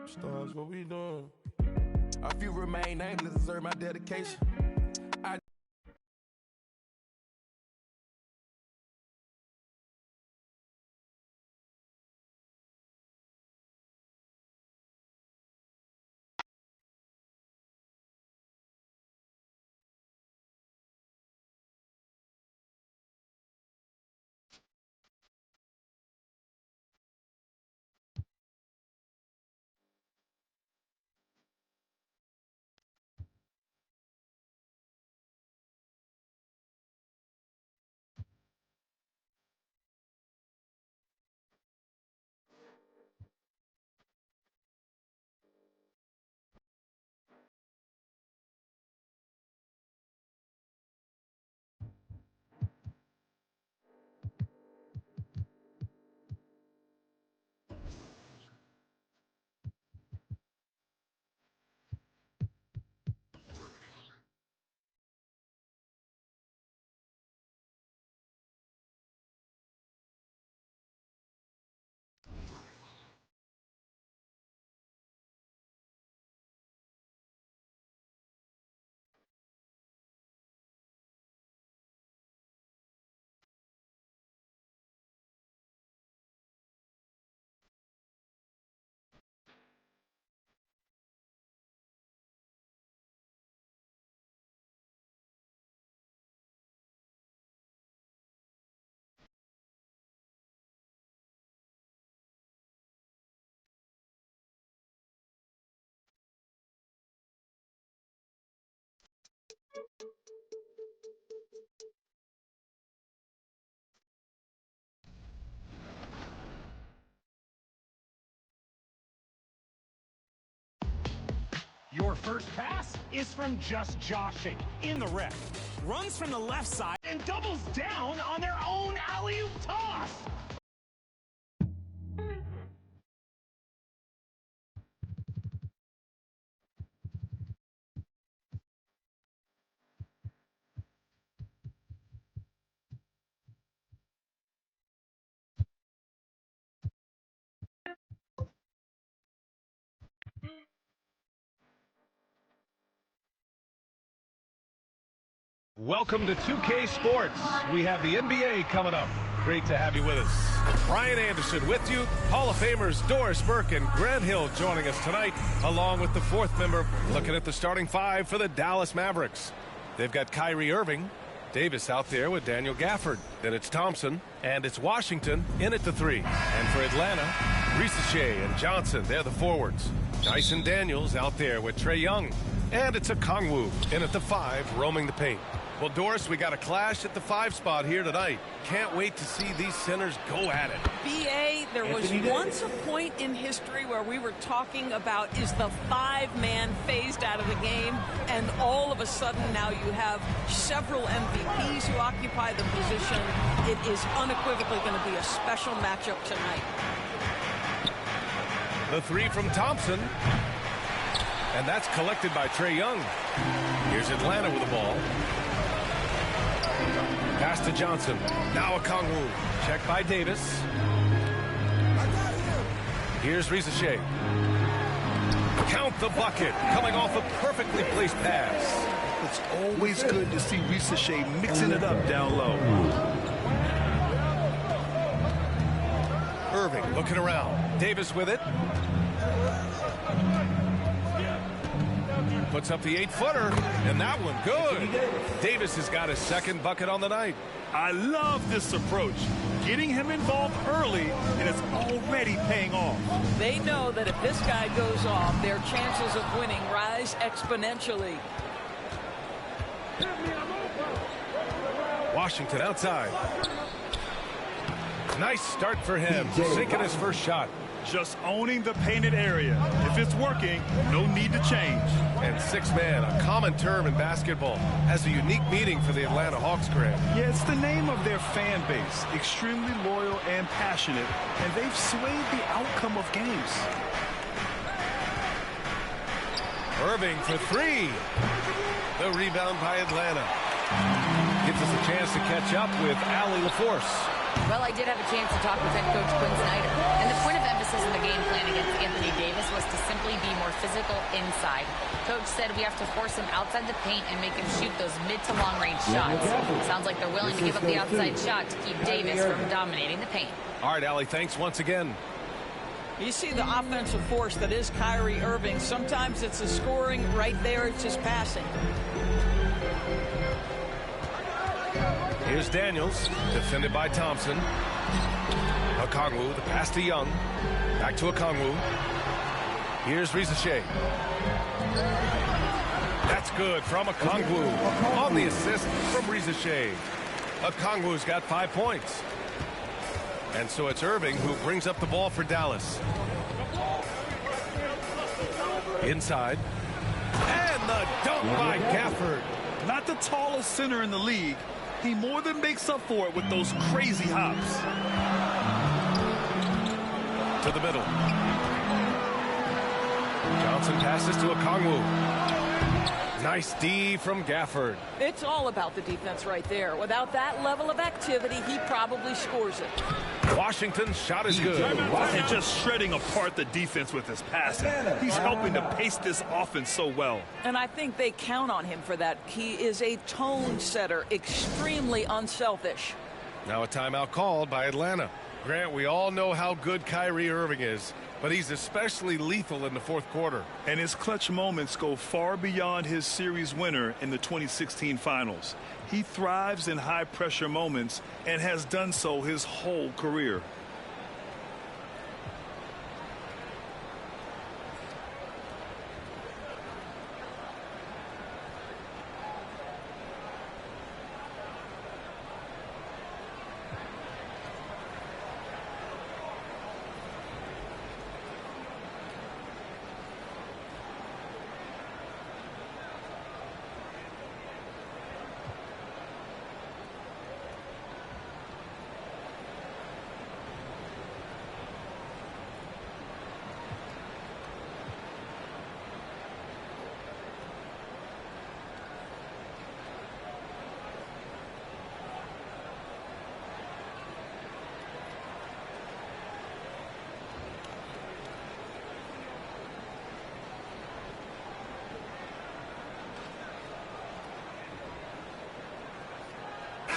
Stars, what we doing? A few remain nameless, deserve my dedication. Your first pass is from just joshing in the ref. Runs from the left side and doubles down on their own alley-oop toss. Welcome to 2K Sports. We have the NBA coming up. Great to have you with us. Brian Anderson with you. Hall of Famers Doris Burke and Grant Hill joining us tonight, along with the fourth member, looking at the starting five for the Dallas Mavericks. They've got Kyrie Irving, Davis out there with Daniel Gafford. Then it's Thompson, and it's Washington in at the three. And for Atlanta, Risichet and Johnson, they're the forwards. Dyson Daniels out there with Trae Young. And it's a Kongwu in at the five, roaming the paint. Well, Doris, we got a clash at the five spot here tonight. Can't wait to see these centers go at it. B.A., there was once a point in history where we were talking about, is the five-man phased out of the game? And all of a sudden now you have several MVPs who occupy the position. It is unequivocally going to be a special matchup tonight. The three from Thompson. And that's collected by Trae Young. Here's Atlanta with the ball. Pass to Johnson. Now a Kongwu. Check by Davis. Here's Risichet. Count the bucket. Coming off a perfectly placed pass. It's always good to see Risichet mixing it up down low. Irving looking around. Davis with it. Puts up the 8-footer, and that one good. Davis has got his second bucket on the night. I love this approach. Getting him involved early, and it's already paying off. They know that if this guy goes off, their chances of winning rise exponentially. Washington outside. Nice start for him, sinking his first shot. Just owning the painted area. If it's working, no need to change. And six-man, a common term in basketball, has a unique meaning for the Atlanta Hawks, Grant. Yeah, it's the name of their fan base. Extremely loyal and passionate, and they've swayed the outcome of games. Irving for three. The rebound by Atlanta. Gives us a chance to catch up with Allie LaForce. Well, I did have a chance to talk with head coach Quinn Snyder, and the point of emphasis in the game plan against Anthony Davis was to simply be more physical inside. Coach said we have to force him outside the paint and make him shoot those mid to long range shots. Sounds like they're willing to give up the outside shot to keep Davis from dominating the paint. All right, Allie, thanks once again. You see the offensive force that is Kyrie Irving. Sometimes it's the scoring right there, it's just passing. Here's Daniels, defended by Thompson. Okongwu, the pass to Young. Back to Okongwu. Here's Rizashe. That's good from Okongwu. On the assist from Rizashe. Okongwu's got 5 points. And so it's Irving who brings up the ball for Dallas. Inside. And the dunk by Gafford. Not the tallest center in the league. He more than makes up for it with those crazy hops. To the middle. Johnson passes to Okongwu. Nice D from Gafford. It's all about the defense right there. Without that level of activity, he probably scores it. Washington's shot is good. And just shredding apart the defense with his passing. He's helping to pace this offense so well. And I think they count on him for that. He is a tone setter, extremely unselfish. Now a timeout called by Atlanta. Grant, we all know how good Kyrie Irving is, but he's especially lethal in the fourth quarter. And his clutch moments go far beyond his series winner in the 2016 finals. He thrives in high-pressure moments and has done so his whole career.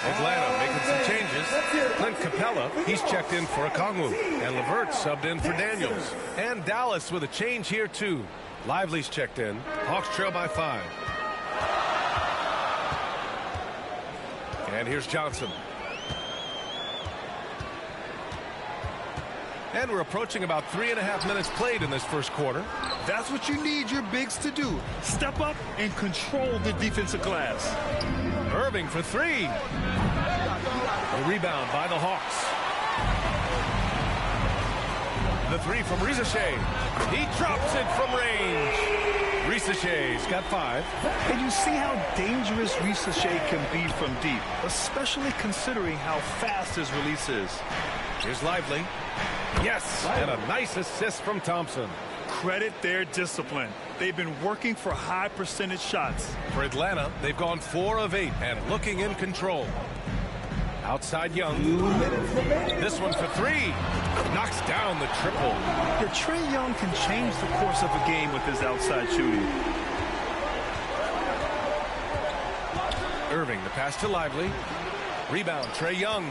Atlanta making some changes. Clint Capella, he's checked in for Okongwu. And LeVert subbed in for Daniels. And Dallas with a change here, too. Lively's checked in. Hawks trail by 5. And here's Johnson. And we're approaching about 3.5 minutes played in this first quarter. That's what you need your bigs to do. Step up and control the defensive glass. Irving for 3. The rebound by the Hawks. The 3 from Rizashe. He drops it from range. Rizashe's got 5. And you see how dangerous Rizashe can be from deep, especially considering how fast his release is. Here's Lively. Yes, and a nice assist from Thompson. Credit their discipline. They've been working for high percentage shots. For Atlanta, they've gone 4 of 8 and looking in control. Outside Young. This one for 3. Knocks down the triple. Yeah, Trae Young can change the course of a game with his outside shooting. Irving, the pass to Lively. Rebound, Trae Young.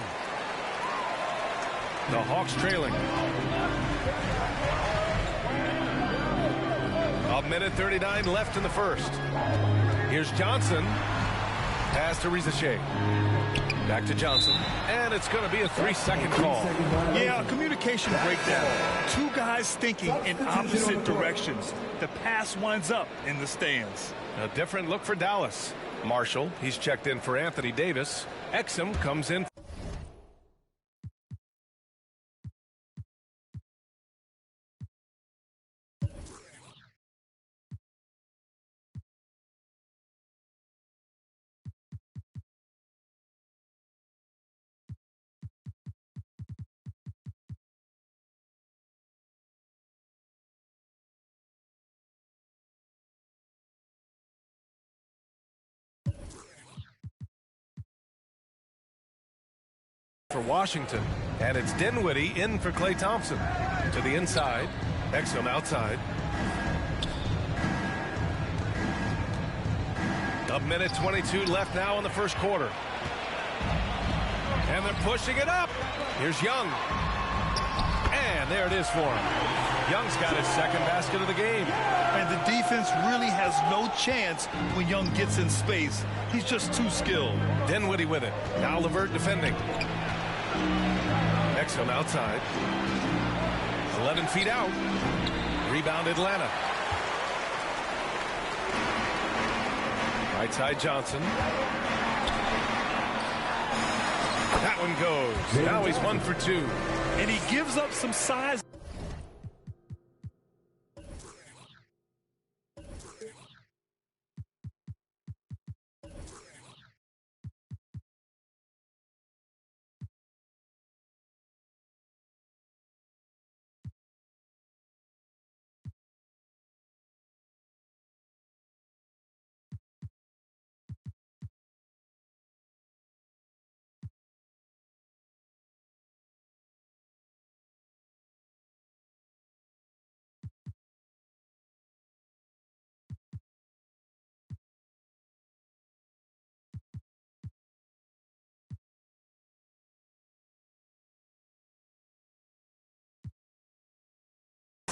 The Hawks trailing. 1:39 left in the first. Here's Johnson. Pass to Rizashe. Back to Johnson. And it's going to be a 3-second call. Yeah, communication breakdown. 2 guys thinking in opposite directions. The pass winds up in the stands. A different look for Dallas. Marshall, he's checked in for Anthony Davis. Exum comes in For Washington, and it's Dinwiddie in for Klay Thompson. To the inside, Exum outside. A minute 22 left now in the first quarter. And they're pushing it up. Here's Young. And there it is for him. Young's got his second basket of the game. And the defense really has no chance when Young gets in space. He's just too skilled. Dinwiddie with it. Now LeVert defending. Exum outside. 11 feet out. Rebound Atlanta. Right side Johnson. That one goes. Now he's 1 for 2. And he gives up some size.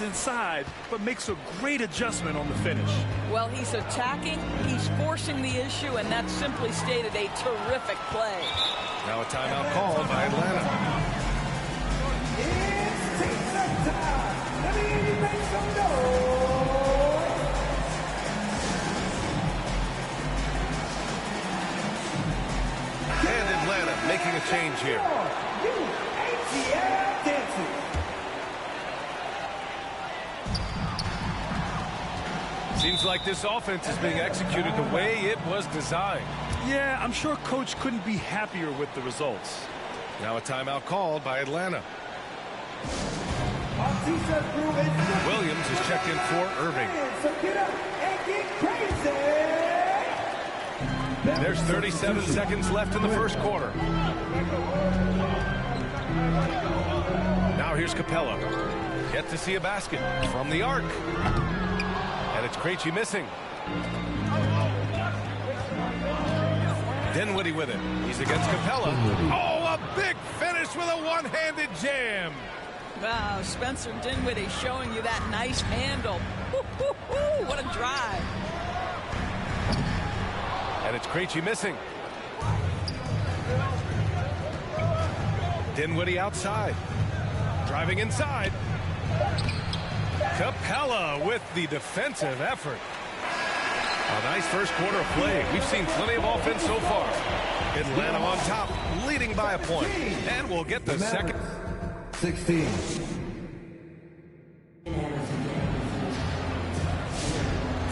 Inside, but makes a great adjustment on the finish. Well, he's attacking, he's forcing the issue, and that's simply stated a terrific play. Now a timeout called by Atlanta. It's take-up time. Let me make some noise. And Atlanta making a change here. You ATL dancing. Seems like this offense is being executed the way it was designed. Yeah, I'm sure Coach couldn't be happier with the results. Now a timeout called by Atlanta. Williams is checked in for Irving. So get up and get crazy. There's 37 seconds left in the first quarter. Now here's Capella. Yet to see a basket from the arc. And it's Krejci missing. Dinwiddie with it. He's against Capella. Oh, a big finish with a one-handed jam. Wow, Spencer Dinwiddie showing you that nice handle. Woo, what a drive. And it's Krejci missing. Dinwiddie outside. Driving inside. Capella with the defensive effort. A nice first quarter of play. We've seen plenty of offense so far. Atlanta on top, leading by a point. And we'll get the second. 16.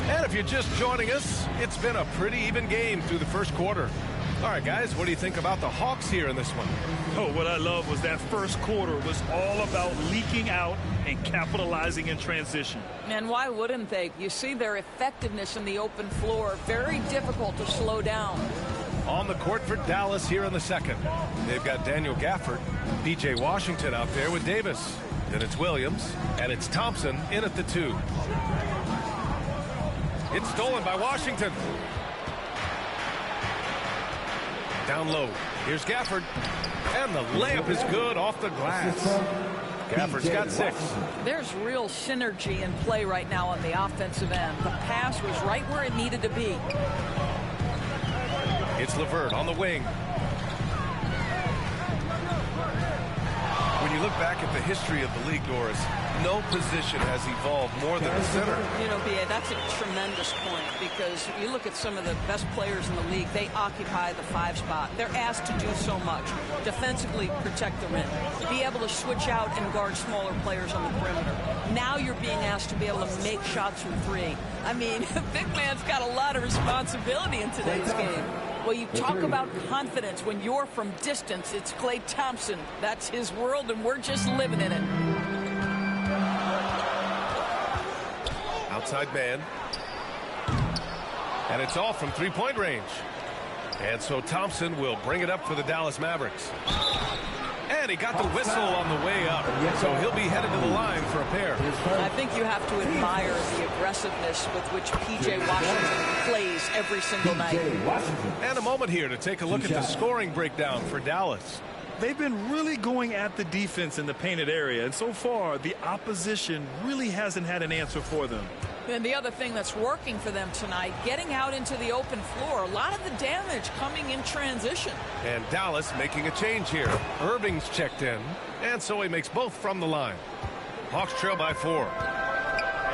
And if you're just joining us, it's been a pretty even game through the first quarter. All right, guys, what do you think about the Hawks here in this one? Oh, what I love was that first quarter was all about leaking out and capitalizing in transition. And why wouldn't they? You see their effectiveness in the open floor. Very difficult to slow down. On the court for Dallas here in the second. They've got Daniel Gafford, P.J. Washington out there with Davis. Then it's Williams, and it's Thompson in at the 2. It's stolen by Washington. Down low. Here's Gafford. And the layup is good off the glass. Gafford's got 6. There's real synergy in play right now on the offensive end. The pass was right where it needed to be. It's LeVert on the wing. When you look back at the history of the league, Doris, no position has evolved more than the center. You know, B.A., that's a tremendous point, because you look at some of the best players in the league, they occupy the 5 spot. They're asked to do so much. Defensively, protect the rim. Be able to switch out and guard smaller players on the perimeter. Now you're being asked to be able to make shots from 3. I mean, big man's got a lot of responsibility in today's game. Well, you talk about confidence when you're from distance. It's Klay Thompson. That's his world, and we're just living in it. Outside man. And it's off from 3-point range. And so Thompson will bring it up for the Dallas Mavericks. And he got the whistle on the way up, so he'll be headed to the line for a pair. I think you have to admire the aggressiveness with which P.J. Washington plays every single night. And a moment here to take a look at the scoring breakdown for Dallas. They've been really going at the defense in the painted area, and so far the opposition really hasn't had an answer for them. And the other thing that's working for them tonight, getting out into the open floor, a lot of the damage coming in transition. And Dallas making a change here. Irving's checked in, and so he makes both from the line. Hawks trail by 4.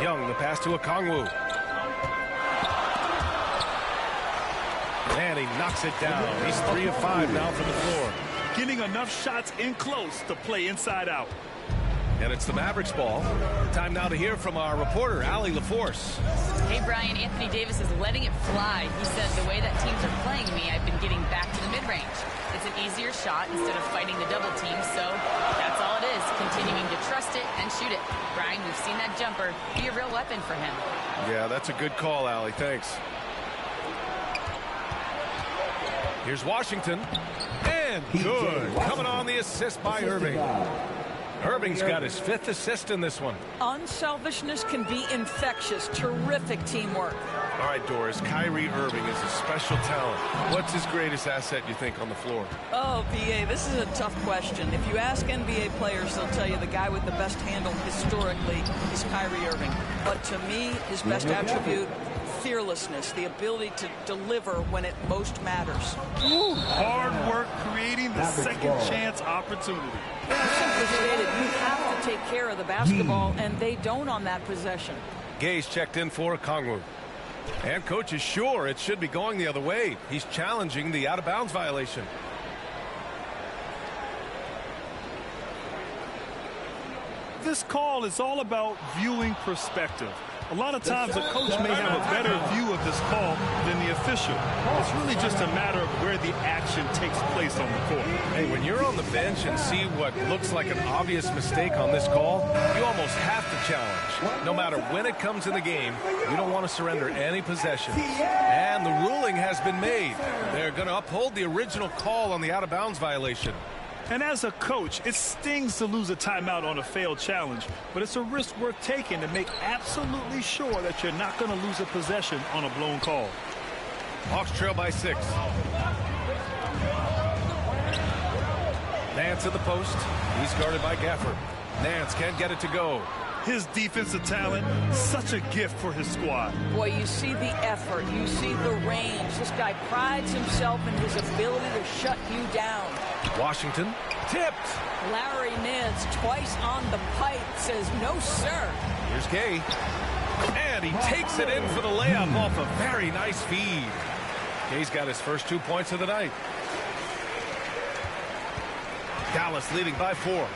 Young, the pass to Okongwu. And he knocks it down. He's 3 of 5 now from the floor. Getting enough shots in close to play inside out. And it's the Mavericks ball. Time now to hear from our reporter, Allie LaForce. Hey, Brian, Anthony Davis is letting it fly. He said, the way that teams are playing me, I've been getting back to the mid-range. It's an easier shot instead of fighting the double team, so that's all it is, continuing to trust it and shoot it. Brian, we've seen that jumper be a real weapon for him. Yeah, that's a good call, Allie. Thanks. Here's Washington. And good. Coming on the assist by Irving. Irving's got his 5th assist in this one. Unselfishness can be infectious. Terrific teamwork. All right, Doris, Kyrie Irving is a special talent. What's his greatest asset, you think, on the floor? Oh, B.A., this is a tough question. If you ask NBA players, they'll tell you the guy with the best handle historically is Kyrie Irving. But to me, his best attribute, fearlessness, the ability to deliver when it most matters. Ooh, hard work creating the second chance opportunity. Simply stated, you have to take care of the basketball, and they don't on that possession. Gay's checked in for Okongwu. And coach is sure it should be going the other way. He's challenging the out-of-bounds violation. This call is all about viewing perspective. A lot of times a coach may have a better view of this call than the official. It's really just a matter of where the action takes place on the court. Hey, when you're on the bench and see what looks like an obvious mistake on this call, you almost have to challenge. No matter when it comes in the game, you don't want to surrender any possession. And the ruling has been made. They're going to uphold the original call on the out-of-bounds violation. And as a coach, it stings to lose a timeout on a failed challenge, but it's a risk worth taking to make absolutely sure that you're not going to lose a possession on a blown call. Hawks trail by 6. Nance at the post. He's guarded by Gafford. Nance can't get it to go. His defensive talent, such a gift for his squad. Boy, you see the effort, you see the range. This guy prides himself in his ability to shut you down. Washington tipped. Larry Nance twice on the pipe says no, sir. Here's Gay. And he takes it in for the layup off a very nice feed. Gay's got his first 2 points of the night. Dallas leading by 4.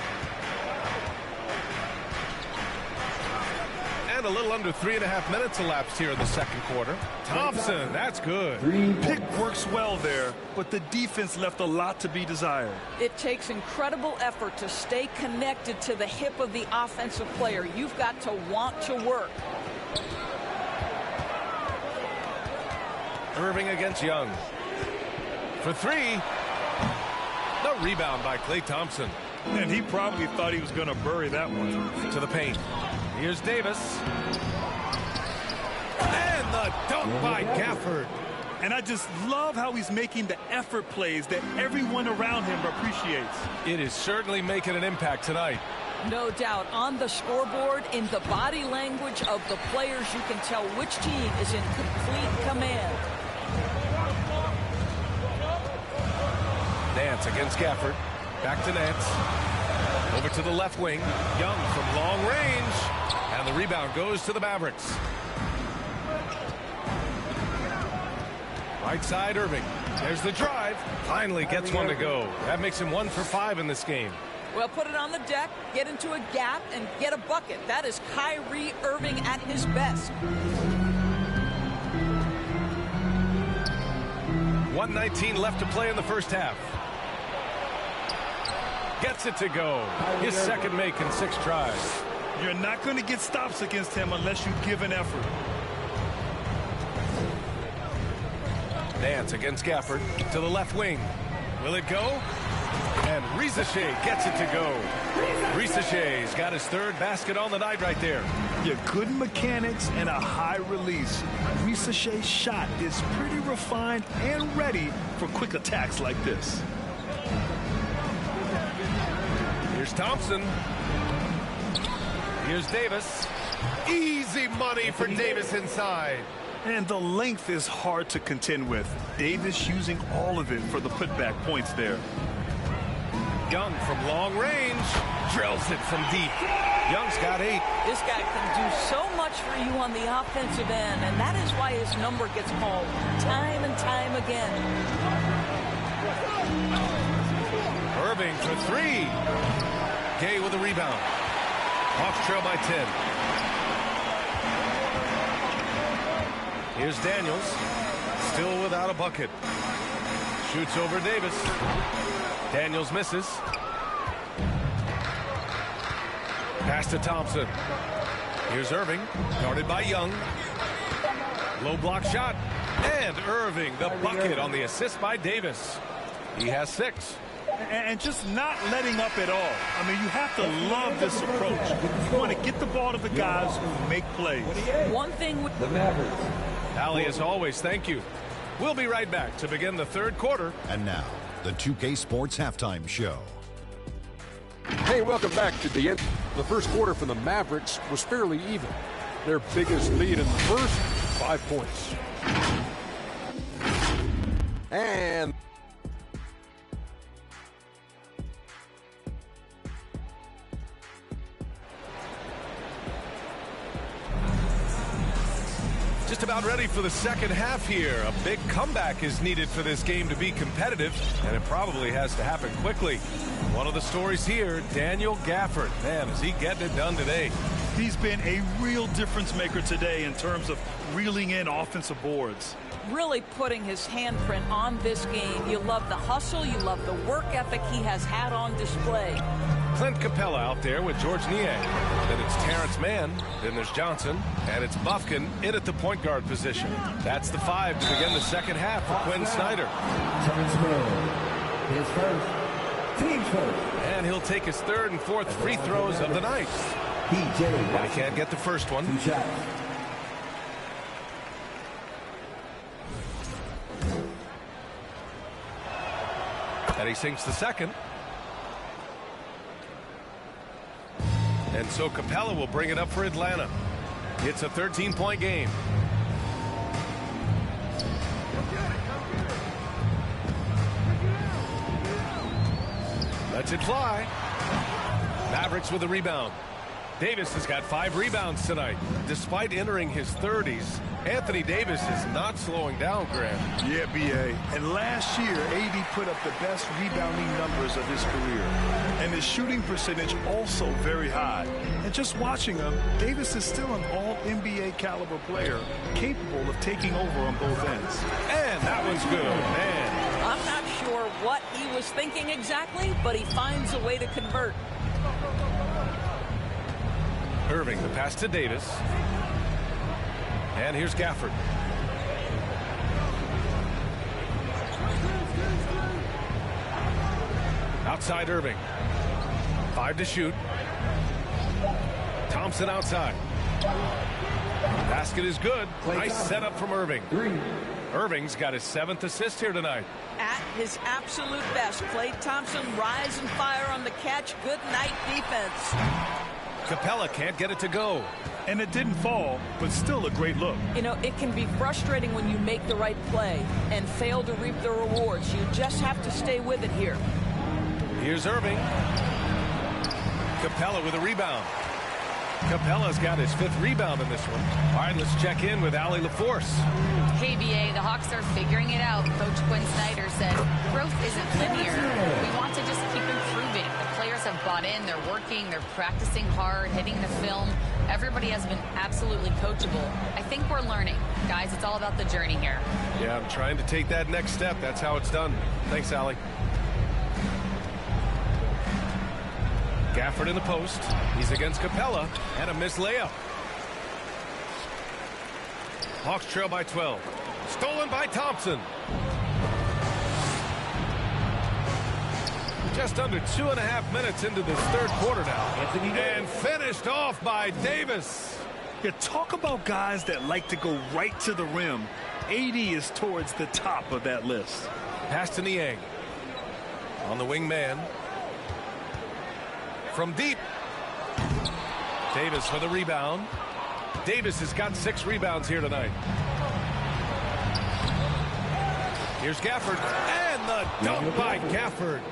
And a little under 3.5 minutes elapsed here in the second quarter. Thompson, that's good. Pick works well there, but the defense left a lot to be desired. It takes incredible effort to stay connected to the hip of the offensive player. You've got to want to work. Irving against Young. For 3. The rebound by Klay Thompson. And he probably thought he was going to bury that one. To the paint. Here's Davis. And the dunk by Gafford. And I just love how he's making the effort plays that everyone around him appreciates. It is certainly making an impact tonight. No doubt. On the scoreboard, in the body language of the players, you can tell which team is in complete command. Nance against Gafford. Back to Nance. Over to the left wing. Young from long range. And the rebound goes to the Mavericks. Right side, Irving. There's the drive. Finally gets one to go. That makes him 1 for 5 in this game. Well, put it on the deck, get into a gap, and get a bucket. That is Kyrie Irving at his best. 1:19 left to play in the first half. Gets it to go. His second make in 6 tries. You're not going to get stops against him unless you give an effort. Nance against Gafford to the left wing. Will it go? And Rizashe gets it to go. Rizashe's got his third basket on the night right there. Yeah, good mechanics and a high release. Rizashe's shot is pretty refined and ready for quick attacks like this. Here's Thompson. Here's Davis. Easy money for Davis inside. And the length is hard to contend with. Davis using all of it for the putback points there. Young from long range drills it from deep. Young's got 8. This guy can do so much for you on the offensive end, and that is why his number gets called time and time again. Irving for 3. Gay with a rebound. Hawks trail by 10. Here's Daniels, still without a bucket. Shoots over Davis. Daniels misses. Pass to Thompson. Here's Irving, guarded by Young. Low block shot. And Irving, the bucket on the assist by Davis. He has 6. And just not letting up at all. I mean, you have to love this approach. You want to get the ball to the guys who make plays. One thing with The Mavericks. Ali, as always, thank you. We'll be right back to begin the third quarter. And now, the 2K Sports Halftime Show. Hey, welcome back to the end. The first quarter for the Mavericks was fairly even. Their biggest lead in the first, 5 points. And just about ready for the second half here. A big comeback is needed for this game to be competitive, and it probably has to happen quickly. One of the stories here, Daniel Gafford. Man, is he getting it done today. He's been a real difference maker today in terms of reeling in offensive boards. really putting his handprint on this game. You love the hustle, you love the work ethic he has had on display. Clint Capella out there with George Niang. Then it's Terrence Mann. Then there's Johnson. And it's Bufkin in at the point guard position. That's the 5 to begin the second half for Quinn Snyder. Terrence Mann, his first, team's first. And he'll take his third and fourth free throws of the night. DJ, He can't get the first one. 2 shots. And he sinks the second. And so Capella will bring it up for Atlanta. It's a 13-point game. Lets it fly. Mavericks with a rebound. Davis has got 5 rebounds tonight. Despite entering his 30s, Anthony Davis is not slowing down, Grant. Yeah, B.A. And last year, AD put up the best rebounding numbers of his career. And his shooting percentage also very high. And just watching him, Davis is still an all-NBA caliber player, capable of taking over on both ends. And that one's good, man. I'm not sure what he was thinking exactly, but he finds a way to convert. Irving, the pass to Davis. And here's Gafford. Outside Irving. 5 to shoot. Thompson outside. Basket is good. Nice setup from Irving. 3. Irving's got his 7th assist here tonight. At his absolute best, Klay Thompson rise and fire on the catch. Good night defense. Capella can't get it to go. And it didn't fall, but still a great look. You know, it can be frustrating when you make the right play and fail to reap the rewards. You just have to stay with it here. Here's Irving. Capella with a rebound. Capella's got his 5th rebound in this one. All right, let's check in with Allie LaForce. Hey, BA, the Hawks are figuring it out. Coach Quinn Snyder said growth isn't linear. We want to just keep improving. The players have bought in. They're working. They're practicing hard, hitting the film. Everybody has been absolutely coachable. I think we're learning. Guys, it's all about the journey here. Yeah, I'm trying to take that next step. That's how it's done. Thanks, Allie. Gafford in the post. He's against Capella. And a missed layup. Hawks trail by 12. Stolen by Thompson. Just under 2.5 minutes into this third quarter now. And finished off by Davis. Yeah, talk about guys that like to go right to the rim. AD is towards the top of that list. Pass to Niang. On the wing man. From deep. Davis for the rebound. Davis has got 6 rebounds here tonight. Here's Gafford. And the dunk by Gafford.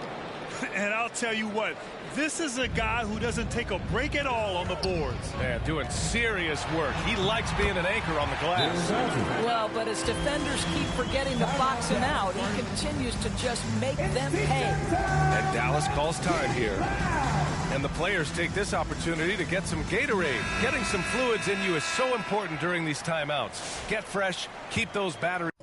And I'll tell you what, this is a guy who doesn't take a break at all on the boards. Man, doing serious work. He likes being an anchor on the glass. Well, but as defenders keep forgetting to box him out, he continues to just make them pay. And Dallas calls time here. And the players take this opportunity to get some Gatorade. Getting some fluids in you is so important during these timeouts. Get fresh, keep those batteries.